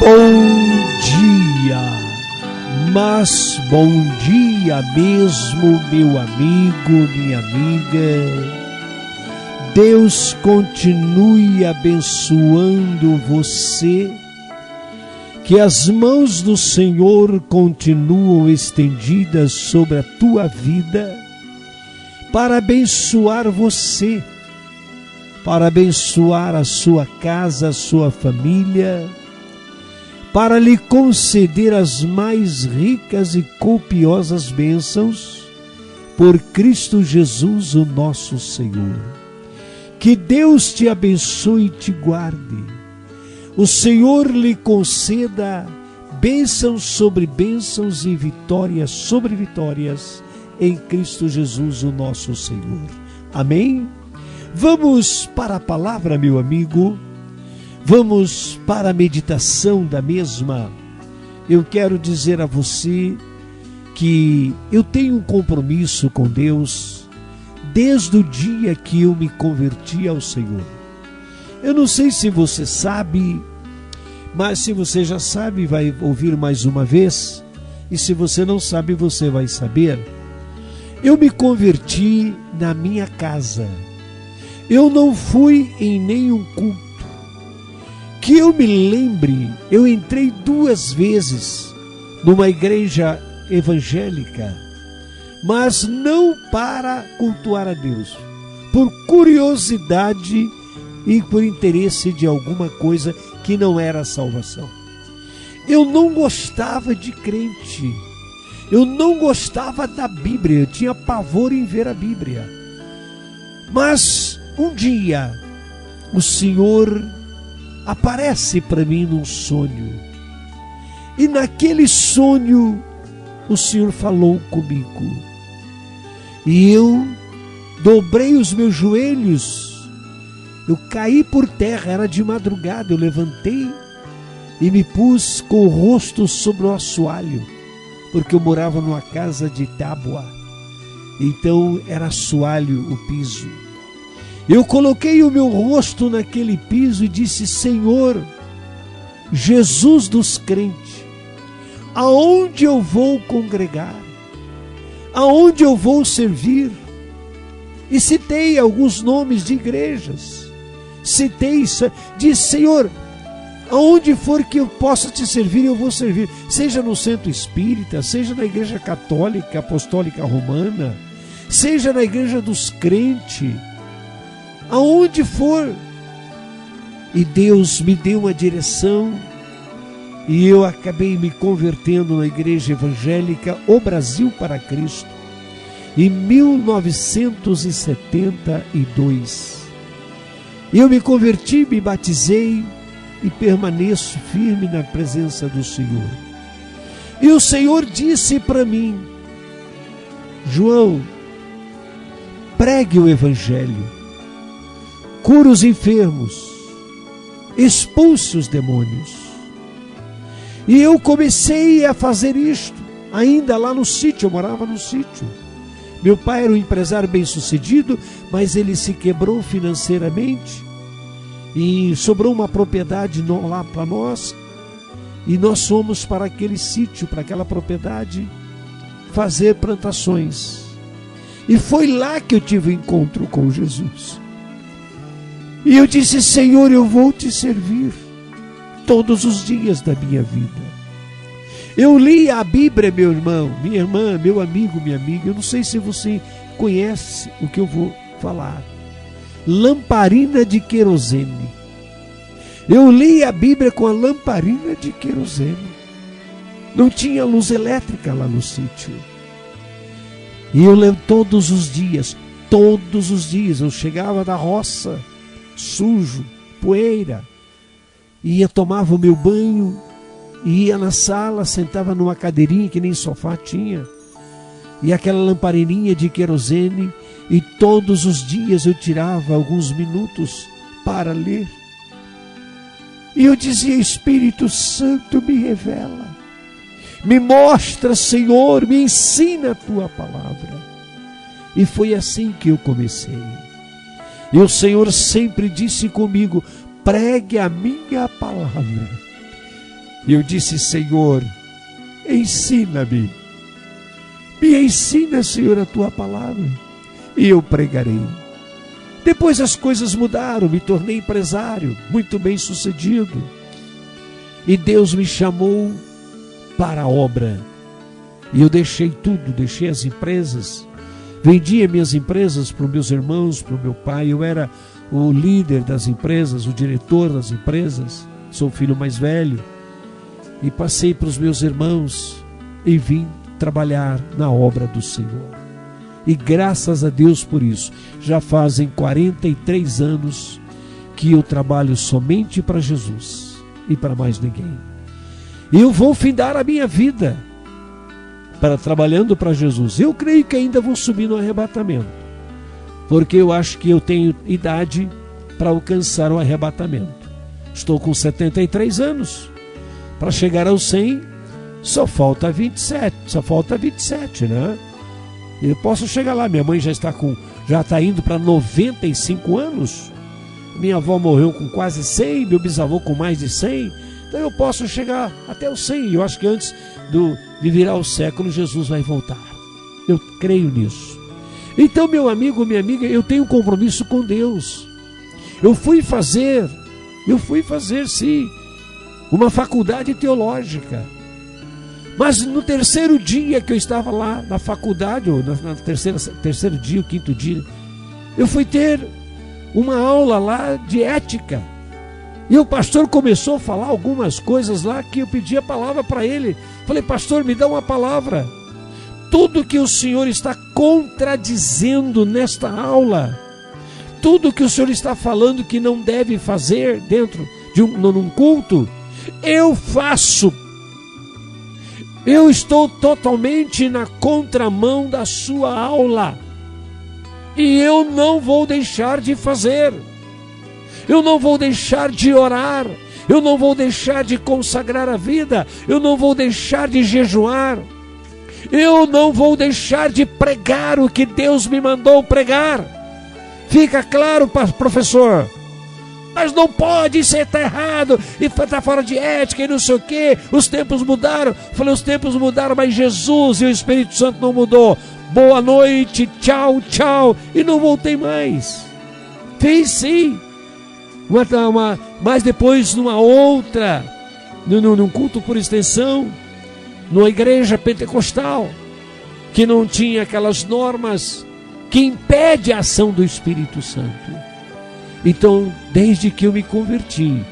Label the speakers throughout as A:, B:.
A: Bom dia, mas bom dia mesmo, meu amigo, minha amiga. Deus continue abençoando você, que as mãos do Senhor continuam estendidas sobre a tua vida, para abençoar você, para abençoar a sua casa, a sua família, para lhe conceder as mais ricas e copiosas bênçãos, por Cristo Jesus, o nosso Senhor. Que Deus te abençoe e te guarde. O Senhor lhe conceda bênçãos sobre bênçãos e vitórias sobre vitórias, em Cristo Jesus, o nosso Senhor. Amém? Vamos para a palavra, meu amigo. Vamos para a meditação da mesma. Eu quero dizer a você que eu tenho um compromisso com Deus desde o dia que eu me converti ao Senhor. Eu não sei se você sabe, mas se você já sabe, vai ouvir mais uma vez. E se você não sabe, você vai saber. Eu me converti na minha casa. Eu não fui em nenhum culto. Que eu me lembre, eu entrei 2 vezes numa igreja evangélica, mas não para cultuar a Deus, por curiosidade e por interesse de alguma coisa que não era a salvação. Eu não gostava de crente, eu não gostava da Bíblia, eu tinha pavor em ver a Bíblia. Mas um dia o Senhor aparece para mim num sonho, e naquele sonho o Senhor falou comigo, e eu dobrei os meus joelhos, eu caí por terra, era de madrugada, eu levantei e me pus com o rosto sobre o assoalho, porque eu morava numa casa de tábua, então era assoalho o piso. Eu coloquei o meu rosto naquele piso e disse: Senhor, Jesus dos crentes, aonde eu vou congregar? Aonde eu vou servir? E citei alguns nomes de igrejas. Disse: Senhor, aonde for que eu possa te servir, eu vou servir. Seja no centro espírita, seja na igreja católica, apostólica romana, seja na igreja dos crentes, aonde for. E Deus me deu uma direção, e eu acabei me convertendo na igreja evangélica O Brasil para Cristo em 1972. Eu me converti, me batizei e permaneço firme na presença do Senhor. E o Senhor disse para mim: João, pregue o evangelho, cura os enfermos, expulse os demônios. E eu comecei a fazer isto, ainda lá no sítio, eu morava no sítio. Meu pai era um empresário bem-sucedido, mas ele se quebrou financeiramente, e sobrou uma propriedade lá para nós, e nós fomos para aquele sítio, para aquela propriedade, fazer plantações. E foi lá que eu tive um encontro com Jesus. E eu disse: Senhor, eu vou te servir todos os dias da minha vida. Eu li a Bíblia, meu irmão, minha irmã, meu amigo, minha amiga. Eu não sei se você conhece o que eu vou falar. Lamparina de querosene. Eu li a Bíblia com a lamparina de querosene. Não tinha luz elétrica lá no sítio. E eu lembro todos os dias, eu chegava da roça, sujo, poeira, ia, tomava o meu banho, ia na sala, sentava numa cadeirinha que nem sofá tinha, e aquela lamparininha de querosene, e todos os dias eu tirava alguns minutos para ler. E eu dizia: Espírito Santo, me revela, me mostra, Senhor, me ensina a tua palavra. E foi assim que eu comecei. E o Senhor sempre disse comigo: pregue a minha palavra. E eu disse: Senhor, ensina-me. Me ensina, Senhor, a tua palavra. E eu pregarei. Depois as coisas mudaram, me tornei empresário, muito bem sucedido. E Deus me chamou para a obra. E eu deixei tudo, deixei as empresas. Vendia minhas empresas para os meus irmãos, para o meu pai. Eu era o líder das empresas, o diretor das empresas. Sou o filho mais velho. E passei para os meus irmãos e vim trabalhar na obra do Senhor. E graças a Deus por isso. Já fazem 43 anos que eu trabalho somente para Jesus e para mais ninguém. E eu vou findar a minha vida trabalhando para Jesus. Eu creio que ainda vou subir no arrebatamento, porque eu acho que eu tenho idade para alcançar o arrebatamento. Estou com 73 anos. Para chegar aos 100, só falta 27, né? Eu posso chegar lá. Minha mãe já está indo para 95 anos. Minha avó morreu com quase 100, meu bisavô com mais de 100. Então eu posso chegar até os 100. Eu acho que antes de virar o século, Jesus vai voltar. Eu creio nisso. Então, meu amigo, minha amiga, eu tenho um compromisso com Deus. Eu fui fazer, sim, uma faculdade teológica. Mas no terceiro dia que eu estava lá na faculdade, ou na terceiro dia, o quinto dia, eu fui ter uma aula lá de ética. E o pastor começou a falar algumas coisas lá que eu pedi a palavra para ele. Falei: pastor, me dá uma palavra. Tudo que o senhor está contradizendo nesta aula, tudo que o senhor está falando que não deve fazer dentro de num culto, eu faço. Eu estou totalmente na contramão da sua aula. E eu não vou deixar de fazer. Eu não vou deixar de orar. Eu não vou deixar de consagrar a vida. Eu não vou deixar de jejuar. Eu não vou deixar de pregar o que Deus me mandou pregar. Fica claro, professor? Mas não pode, isso está errado, e está fora de ética e não sei o quê. Os tempos mudaram. Falei: os tempos mudaram, mas Jesus e o Espírito Santo não mudou. Boa noite, tchau, tchau. E não voltei mais. Fiz sim. Mas depois numa outra, num culto por extensão, numa igreja pentecostal, que não tinha aquelas normas que impedem a ação do Espírito Santo. Então, desde que eu me converti,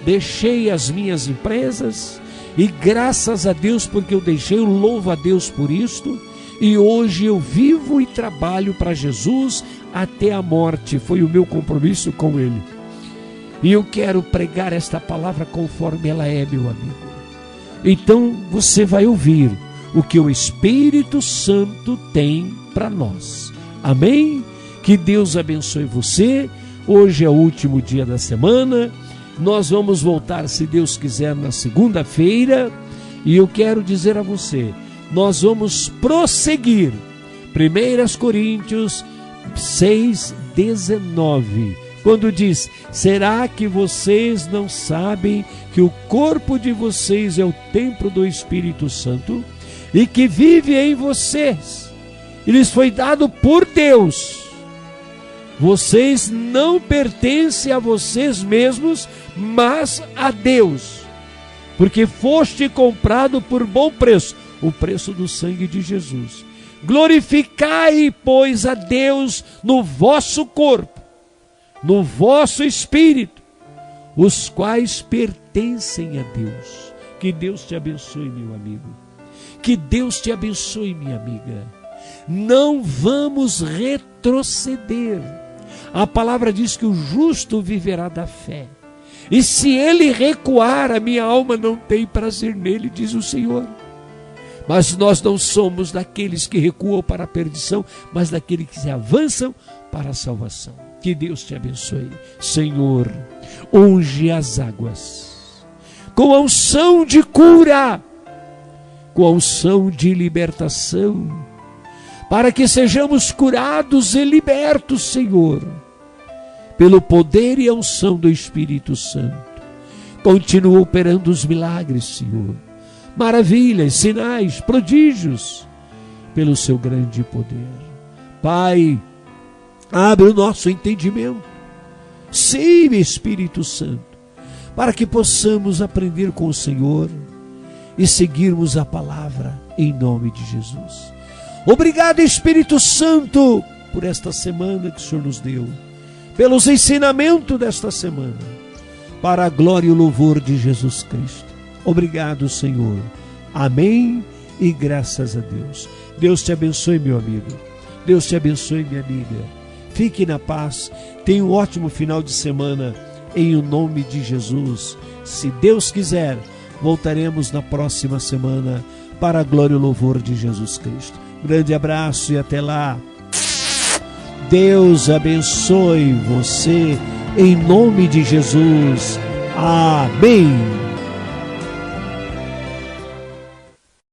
A: deixei as minhas empresas, e graças a Deus porque eu deixei, eu louvo a Deus por isto, e hoje eu vivo e trabalho para Jesus até a morte. Foi o meu compromisso com Ele. E eu quero pregar esta palavra conforme ela é, meu amigo. Então você vai ouvir o que o Espírito Santo tem para nós. Amém? Que Deus abençoe você. Hoje é o último dia da semana. Nós vamos voltar, se Deus quiser, na segunda-feira. E eu quero dizer a você, nós vamos prosseguir. 1 Coríntios 6:19. Quando diz: será que vocês não sabem que o corpo de vocês é o templo do Espírito Santo e que vive em vocês? E lhes foi dado por Deus. Vocês não pertencem a vocês mesmos, mas a Deus, porque foste comprado por bom preço, o preço do sangue de Jesus. Glorificai, pois, a Deus no vosso corpo, no vosso espírito, os quais pertencem a Deus. Que Deus te abençoe, meu amigo. Que Deus te abençoe, minha amiga. Não vamos retroceder. A palavra diz que o justo viverá da fé. E se ele recuar, a minha alma não tem prazer nele, diz o Senhor. Mas nós não somos daqueles que recuam para a perdição, mas daqueles que se avançam para a salvação. Que Deus te abençoe. Senhor, unge as águas com a unção de cura, com a unção de libertação, para que sejamos curados e libertos, Senhor, pelo poder e a unção do Espírito Santo. Continua operando os milagres, Senhor. Maravilhas, sinais, prodígios, pelo seu grande poder. Pai, abre o nosso entendimento. Sim, Espírito Santo, para que possamos aprender com o Senhor e seguirmos a palavra em nome de Jesus. Obrigado, Espírito Santo, por esta semana que o Senhor nos deu, pelos ensinamentos desta semana, para a glória e o louvor de Jesus Cristo. Obrigado, Senhor. Amém e graças a Deus. Deus te abençoe, meu amigo. Deus te abençoe, minha amiga. Fique na paz. Tenha um ótimo final de semana em o nome de Jesus. Se Deus quiser, voltaremos na próxima semana para a glória e o louvor de Jesus Cristo. Grande abraço e até lá. Deus abençoe você em nome de Jesus. Amém.